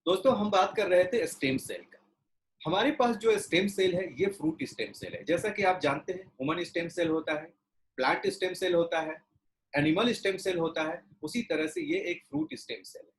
दोस्तों हम बात कर रहे थे स्टेम सेल का। हमारे पास जो स्टेम सेल है ये फ्रूट स्टेम सेल है। जैसा कि आप जानते हैं ह्यूमन स्टेम सेल होता है, प्लांट स्टेम सेल होता है, एनिमल स्टेम सेल होता है, उसी तरह से ये एक फ्रूट स्टेम सेल है।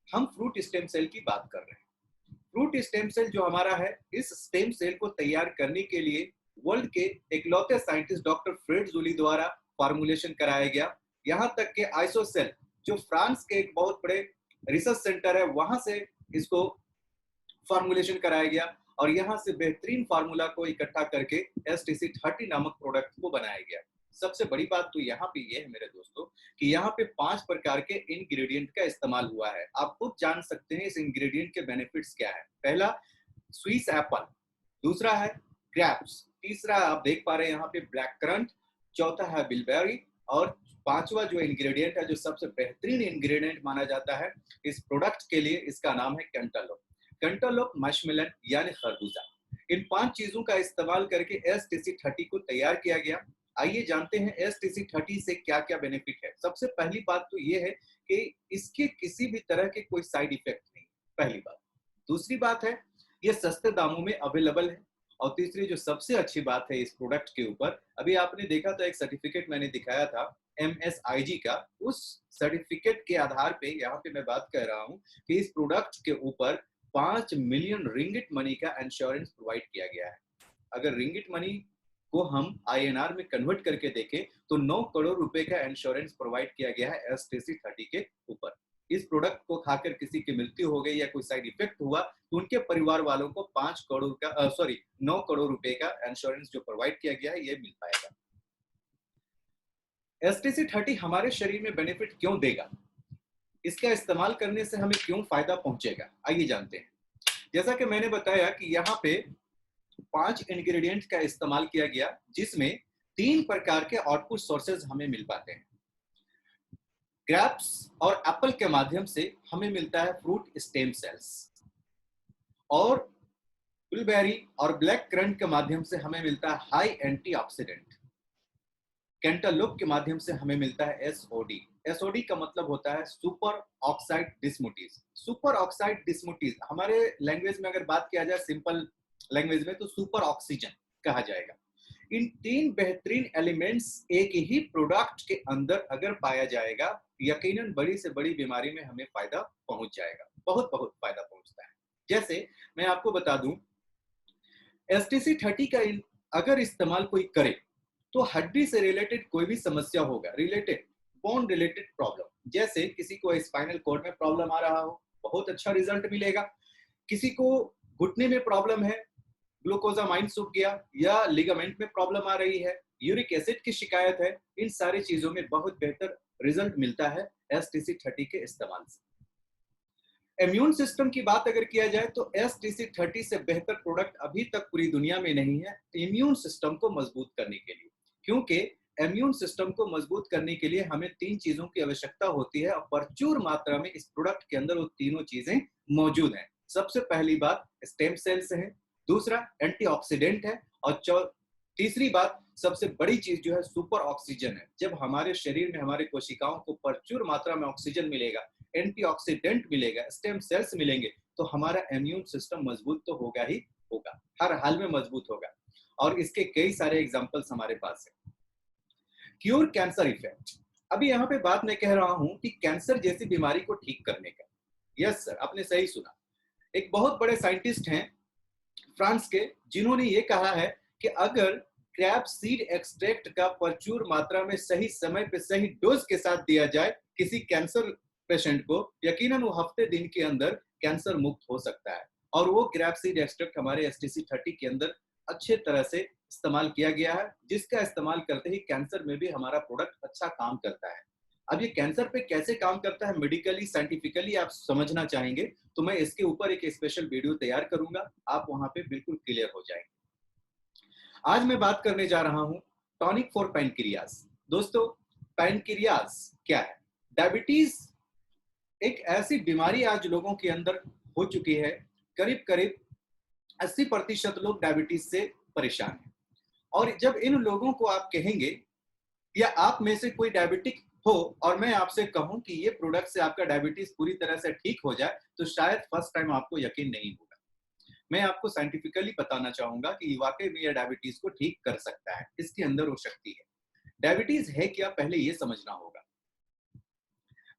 हम फ्रूट स्टेम सेल की बात कर रहे हैं। फ्रूट स्टेम सेल जो हमारा है, इस स्टेम सेल को तैयार करने के लिए वर्ल्ड के इकलौते साइंटिस्ट डॉक्टर फ्रेड जूली द्वारा फॉर्मुलेशन कराया गया। यहाँ तक कि आइसोसेल जो फ्रांस के एक बहुत बड़े रिसर्च सेंटर है वहां से इसको फॉर्मुलेशन कराया गया और यहाँ से बेहतरीन फार्मूला को इकट्ठा करके STC30 नामक प्रोडक्ट को बनाया गया। सबसे बड़ी बात तो यहाँ पे ये है मेरे दोस्तों कि यहाँ पे 5 प्रकार के इंग्रेडिएंट का इस्तेमाल हुआ है। आप खुद जान सकते हैं इस इंग्रेडिएंट के बेनिफिट्स क्या है। पहला स्विस एप्पल, दूसरा है ग्रेप्स, तीसरा आप देख पा रहे हैं यहाँ पे ब्लैक करंट, चौथा है बिलबेरी और पांचवा जो इंग्रेडिएंट है जो सबसे बेहतरीन इंग्रेडिएंट माना जाता है इस प्रोडक्ट के लिए, इसका नाम है कैंटालोप। कैंटालोप मशमेलन यानी खरबूजा। इन 5 चीजों का इस्तेमाल करके STC30 को तैयार किया गया। आइए जानते हैं STC30 से क्या क्या बेनिफिट है। सबसे पहली बात तो ये है कि इसके किसी भी तरह के कोई साइड इफेक्ट नहीं, पहली बात। दूसरी बात है ये सस्ते दामों में अवेलेबल है। और तीसरी जो सबसे अच्छी बात है इस प्रोडक्ट के ऊपर, अभी आपने देखा था एक सर्टिफिकेट मैंने दिखाया था MSIG का, उस सर्टिफिकेट के आधार पे यहाँ पे मैं बात कर रहा हूँ कि इस प्रोडक्ट के ऊपर 5 मिलियन रिंगिट मनी का इंश्योरेंस प्रोवाइड किया गया है। अगर रिंगिट मनी को हम INR में कन्वर्ट करके देखें तो 9 करोड़ रुपए का इंश्योरेंस प्रोवाइड किया गया है STC30 के ऊपर। इस प्रोडक्ट को खाकर किसी की मृत्यु हो गई या कोई साइड इफेक्ट हुआ तो उनके परिवार वालों को 5 करोड़ का 9 करोड़ रुपए का इंश्योरेंस जो प्रोवाइड किया गया है ये मिल पाएगा। STC30 हमारे शरीर में बेनिफिट क्यों देगा, इसका इस्तेमाल करने से हमें क्यों फायदा पहुंचेगा, आइए जानते हैं। जैसा कि मैंने बताया कि यहाँ पे 5 इंग्रेडिएंट का इस्तेमाल किया गया जिसमें 3 प्रकार के आउटपुट सोर्सेज हमें मिल पाते हैं। ग्रेप्स और एप्पल के माध्यम से हमें मिलता है फ्रूट स्टेम सेल्स और ब्लूबेरी और ब्लैक करंट के माध्यम से हमें मिलता है हाई एंटीऑक्सीडेंट। कैंटालूप के माध्यम से हमें मिलता है SOD का मतलब होता है सुपर ऑक्साइड डिस्मुटीज। सुपर ऑक्साइड डिस्मुटीज हमारे लैंग्वेज में अगर बात किया जाए सिंपल लैंग्वेज में तो सुपर ऑक्सीजन कहा जाएगा। इन 3 बेहतरीन एलिमेंट्स एक ही प्रोडक्ट के अंदर अगर पाया जाएगा यकीनन बड़ी से बड़ी बीमारी में हमें फायदा पहुंच जाएगा, बहुत बहुत फायदा पहुंचता है। जैसे मैं आपको बता दूं STC30 का अगर इस्तेमाल कोई करे तो हड्डी से रिलेटेड कोई भी समस्या होगा, रिलेटेड बोन रिलेटेड प्रॉब्लम, जैसे किसी को स्पाइनल कॉर्ड में प्रॉब्लम आ रहा हो बहुत अच्छा रिजल्ट मिलेगा। किसी को घुटने में प्रॉब्लम है, ग्लूकोजामाइन सूख गया या लिगामेंट में प्रॉब्लम आ रही है, यूरिक एसिड की शिकायत है, इन सारी चीजों में बहुत बेहतर रिजल्ट मिलता है STC30 के इस्तेमाल से। इम्यून सिस्टम की बात अगर किया जाए तो STC30 से बेहतर प्रोडक्ट अभी तक पूरी दुनिया में नहीं है इम्यून सिस्टम को मजबूत करने के लिए, क्योंकि इम्यून सिस्टम को मजबूत करने के लिए हमें 3 चीजों की आवश्यकता होती है और प्रचुर मात्रा में इस प्रोडक्ट के अंदर वो तीनों चीजें मौजूद हैं। सबसे पहली बात स्टेम सेल्स है, दूसरा एंटीऑक्सीडेंट है और तीसरी बात सबसे बड़ी चीज जो है सुपर ऑक्सीजन है। जब हमारे शरीर में हमारे कोशिकाओं को प्रचुर मात्रा में ऑक्सीजन मिलेगा, एंटीऑक्सीडेंट मिलेगा, स्टेम सेल्स मिलेंगे तो हमारा इम्यून सिस्टम मजबूत तो होगा ही होगा, हर हाल में मजबूत होगा। और इसके कई सारे एग्जांपल्स हमारे पास है। क्यूर कैंसर इफेक्ट, अभी यहाँ पे बात मैं कह रहा हूं कि कैंसर जैसी बीमारी को ठीक करने का। यस सर, आपने सही सुना। एक बहुत बड़े साइंटिस्ट हैं फ्रांस के जिन्होंने ये कहा है कि अगर क्रैप सीड एक्सट्रैक्ट का प्रचुर मात्रा में सही समय पे सही डोज के साथ दिया जाए किसी कैंसर पेशेंट को, यकीनन वो हफ्ते दिन के अंदर कैंसर मुक्त हो सकता है। और वो क्रैप सीड एक्सट्रैक्ट हमारे STC30 के अंदर अच्छे तरह से इस्तेमाल किया गया है, जिसका इस्तेमाल करते ही कैंसर में भी हमारा प्रोडक्ट अच्छा काम करता है। अब ये कैंसर पे कैसे काम करता है मेडिकली साइंटिफिकली आप समझना चाहेंगे तो मैं इसके ऊपर एक स्पेशल वीडियो तैयार करूंगा, आप वहां पे बिल्कुल क्लियर हो जाएंगे। आज मैं बात करने जा रहा हूं टॉनिक फॉर पैनक्रियाज। दोस्तों पैनक्रियाज क्या है? डायबिटीज एक ऐसी बीमारी आज लोगों के अंदर हो चुकी है, करीब करीब 80% लोग डायबिटीज से परेशान हैं। और जब इन लोगों को आप कहेंगे या आप में से कोई डायबिटिक हो और मैं आपसे कहूं कि ये प्रोडक्ट से आपका डायबिटीज पूरी तरह से ठीक हो जाए, तो शायद फर्स्ट टाइम आपको यकीन नहीं होगा। मैं आपको साइंटिफिकली बताना चाहूंगा कि वाकई में यह डायबिटीज को ठीक कर सकता है, इसके अंदर वो शक्ति है। डायबिटीज है क्या, पहले ये समझना होगा।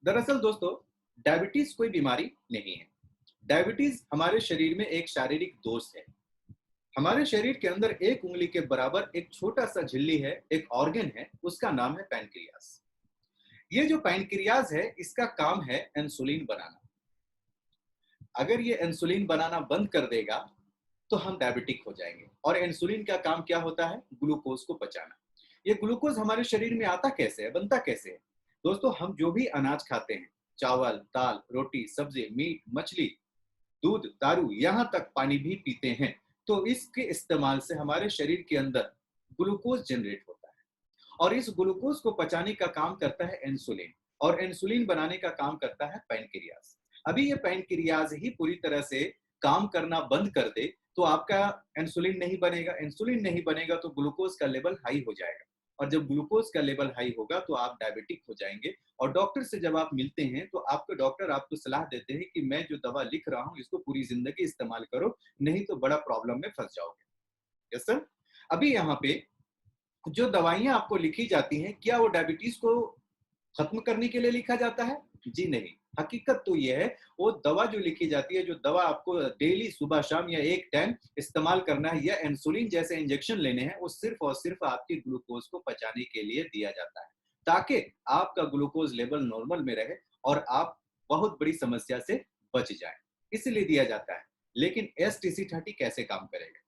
दरअसल दोस्तों, डायबिटीज कोई बीमारी नहीं है। डायबिटीज हमारे शरीर में एक शारीरिक दोष है। हमारे शरीर के अंदर एक उंगली के बराबर एक छोटा सा झिल्ली है, एक ऑर्गन है, उसका नाम है पैनक्रियास। ये जो पैनक्रियाज है, इसका काम है इंसुलिन बनाना। अगर ये इंसुलिन बनाना बंद कर देगा तो हम डायबिटिक हो जाएंगे। और इंसुलिन का काम क्या होता है? ग्लूकोज को पचाना। ये ग्लूकोज हमारे शरीर में आता कैसे है, बनता कैसे है? दोस्तों, हम जो भी अनाज खाते हैं, चावल, दाल, रोटी, सब्जी, मीट, मछली, दूध, दारू, यहाँ तक पानी भी पीते हैं, तो इसके इस्तेमाल से हमारे शरीर के अंदर ग्लूकोज जनरेट होता है। और इस ग्लूकोज को पचाने का काम करता है इंसुलिन, और इंसुलिन बनाने का काम करता है पैनक्रियाज। अभी ये पैनक्रियाज ही पूरी तरह से काम करना बंद कर दे तो आपका इंसुलिन नहीं बनेगा। इंसुलिन नहीं बनेगा तो ग्लूकोज का लेवल हाई हो जाएगा, और जब ग्लूकोज का लेवल हाई होगा तो आप डायबिटिक हो जाएंगे। और डॉक्टर से जब आप मिलते हैं तो आपके डॉक्टर आपको सलाह देते हैं कि मैं जो दवा लिख रहा हूं इसको पूरी जिंदगी इस्तेमाल करो, नहीं तो बड़ा प्रॉब्लम में फंस जाओगे। Yes sir. अभी यहाँ पे जो दवाइयां आपको लिखी जाती हैं, क्या वो डायबिटीज को खत्म करने के लिए लिखा जाता है? जी नहीं। हकीकत तो ये है, वो दवा जो लिखी जाती है, जो दवा आपको डेली सुबह शाम या एक टाइम इस्तेमाल करना है, या इंसुलिन जैसे इंजेक्शन लेने हैं, वो सिर्फ और सिर्फ आपके ग्लूकोज को पचाने के लिए दिया जाता है, ताकि आपका ग्लूकोज लेवल नॉर्मल में रहे और आप बहुत बड़ी समस्या से बच जाए, इसलिए दिया जाता है। लेकिन STC30 कैसे काम करेगा?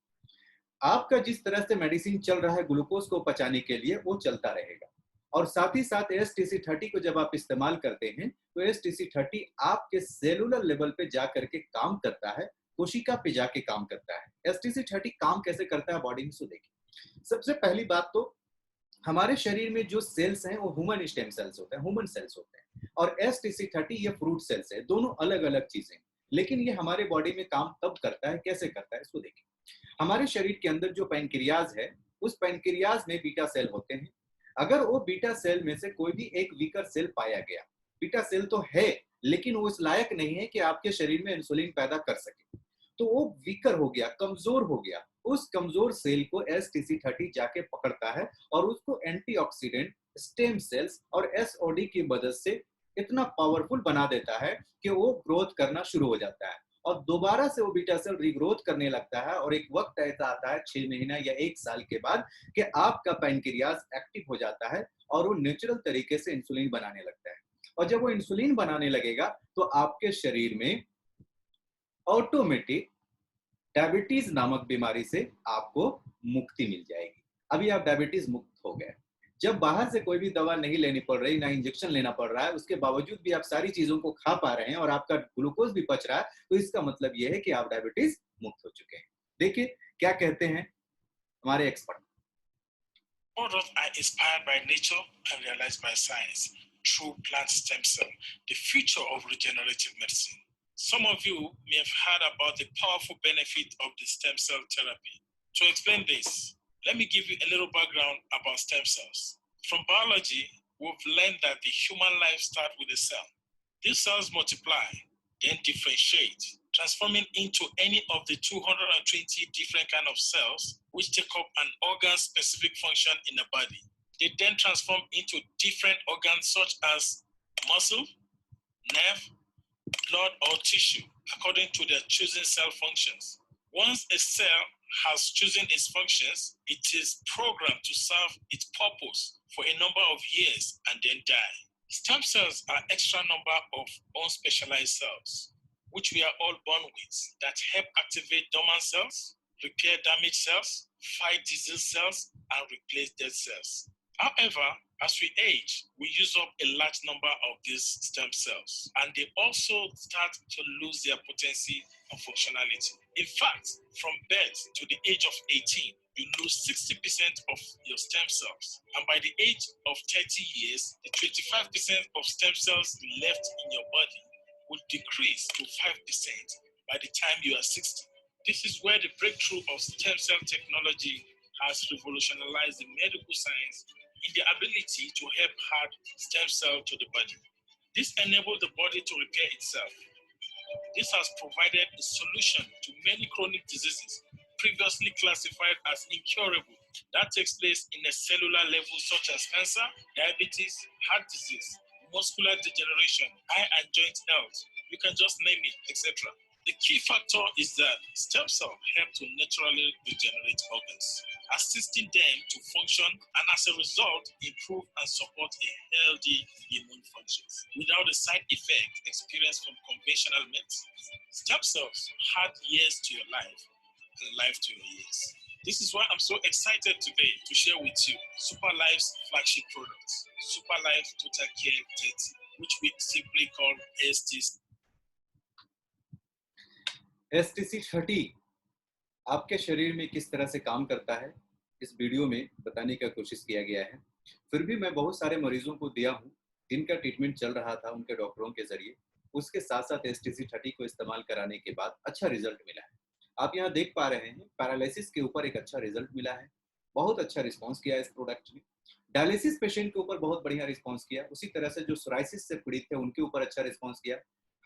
आपका जिस तरह से मेडिसिन चल रहा है ग्लूकोज को पचाने के लिए, वो चलता रहेगा। और साथ ही साथ STC30 को जब आप इस्तेमाल करते हैं तो STC30 आपके सेलुलर लेवल पे जाकर के काम करता है, कोशिका पे जाके काम करता है। STC30 काम कैसे करता है बॉडी में, सो देखिए। सबसे पहली बात तो, हमारे शरीर में जो सेल्स हैं वो ह्यूमन स्टेम सेल्स होते हैं, ह्यूमन सेल्स होते हैं, और STC30 ये फ्रूट सेल्स है। दोनों अलग अलग चीजें, लेकिन ये हमारे बॉडी में काम तब करता है, कैसे करता है इसको देखिए। हमारे शरीर के अंदर जो पैनक्रियाज है, उस पैनक्रियाज में बीटा सेल होते हैं। अगर वो बीटा सेल में से कोई भी एक वीकर सेल पाया गया, बीटा सेल तो है लेकिन वो इस लायक नहीं है कि आपके शरीर में इंसुलिन पैदा कर सके, तो वो वीकर हो गया, कमजोर हो गया। उस कमजोर सेल को STC30 जाके पकड़ता है और उसको एंटीऑक्सीडेंट, स्टेम सेल्स और SOD की मदद से इतना पावरफुल बना देता है कि वो ग्रोथ करना शुरू हो जाता है, और दोबारा से वो बीटा सेल रीग्रोथ करने लगता है। और एक वक्त ऐसा आता है 6 महीना या 1 साल के बाद कि आपका पैनक्रियाज एक्टिव हो जाता है और वो नेचुरल तरीके से इंसुलिन बनाने लगता है। और जब वो इंसुलिन बनाने लगेगा तो आपके शरीर में ऑटोमेटिक डायबिटीज नामक बीमारी से आपको मुक्ति मिल जाएगी। अभी आप डायबिटीज मुक्त हो गए। जब बाहर से कोई भी दवा नहीं लेनी पड़ रही, ना इंजेक्शन लेना पड़ रहा है, उसके बावजूद भी आप सारी चीजों को खा पा रहे हैं और आपका ग्लूकोज भी पच रहा है, तो इसका मतलब यह है कि आप डायबिटीज मुक्त हो चुके हैं। देखिए क्या कहते हैं हमारे expert. Products are inspired by nature and realized by science through plant stem cell, the future of regenerative medicine. Some of you may have heard about the powerful benefit of the stem cell therapy. To explain this, let me give you a little background about stem cells. From biology, we've learned that the human life starts with a cell. These cells multiply, then differentiate, transforming into any of the 220 different kinds of cells which take up an organ-specific function in the body. They then transform into different organs such as muscle, nerve, blood, or tissue according to their chosen cell functions. Once a cell has chosen its functions, it is programmed to serve its purpose for a number of years and then die. Stem cells are extra number of unspecialized cells, which we are all born with, that help activate dormant cells, repair damaged cells, fight disease cells, and replace dead cells. However, as we age, we use up a large number of these stem cells, and they also start to lose their potency and functionality. In fact, from birth to the age of 18, you lose 60% of your stem cells. And by the age of 30 years, the 25% of stem cells left in your body will decrease to 5% by the time you are 60. This is where the breakthrough of stem cell technology has revolutionized the medical science in the ability to help add stem cell to the body. This enables the body to repair itself. This has provided a solution to many chronic diseases previously classified as incurable that takes place in a cellular level such as cancer, diabetes, heart disease, muscular degeneration, eye and joint health. You can just name it, etc. The key factor is that stem cells help to naturally regenerate organs, assisting them to function and as a result improve and support a healthy immune functions without the side effect experienced from conventional medicine. Stem cells add years to your life and life to your years. This is why I'm so excited today to share with you Super Life's flagship products, Super Life Total Care 30, which we simply call STC. STC 30 आपके शरीर में किस तरह से काम करता है इस वीडियो में बताने का कोशिश किया गया है। फिर भी मैं बहुत सारे मरीजों को दिया हूँ जिनका ट्रीटमेंट चल रहा था उनके डॉक्टरों के जरिए, उसके साथ साथ STC 30 को इस्तेमाल कराने के बाद अच्छा रिजल्ट मिला है। आप यहाँ देख पा रहे हैं पैरालिसिस के ऊपर एक अच्छा रिजल्ट मिला है, बहुत अच्छा रिस्पॉन्स किया इस प्रोडक्ट ने। डायलिसिस पेशेंट के ऊपर बहुत बढ़िया रिस्पॉन्स किया, उसी तरह से जो सोराइसिस से पीड़ित थे उनके ऊपर अच्छा रिस्पॉन्स किया,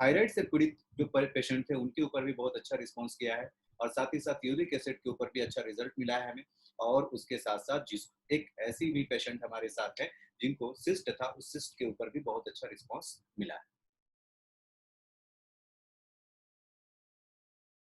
थायराइड से पीड़ित जो पेशेंट थे उनके ऊपर भी बहुत अच्छा रिस्पॉन्स किया है, और साथ ही साथ यूरिक एसिड के ऊपर भी अच्छा रिजल्ट मिला है हमें। और उसके साथ साथ जिस एक ऐसी भी पेशेंट हमारे साथ है जिनको सिस्ट था, उस सिस्ट के ऊपर भी बहुत अच्छा रिस्पॉन्स मिला है।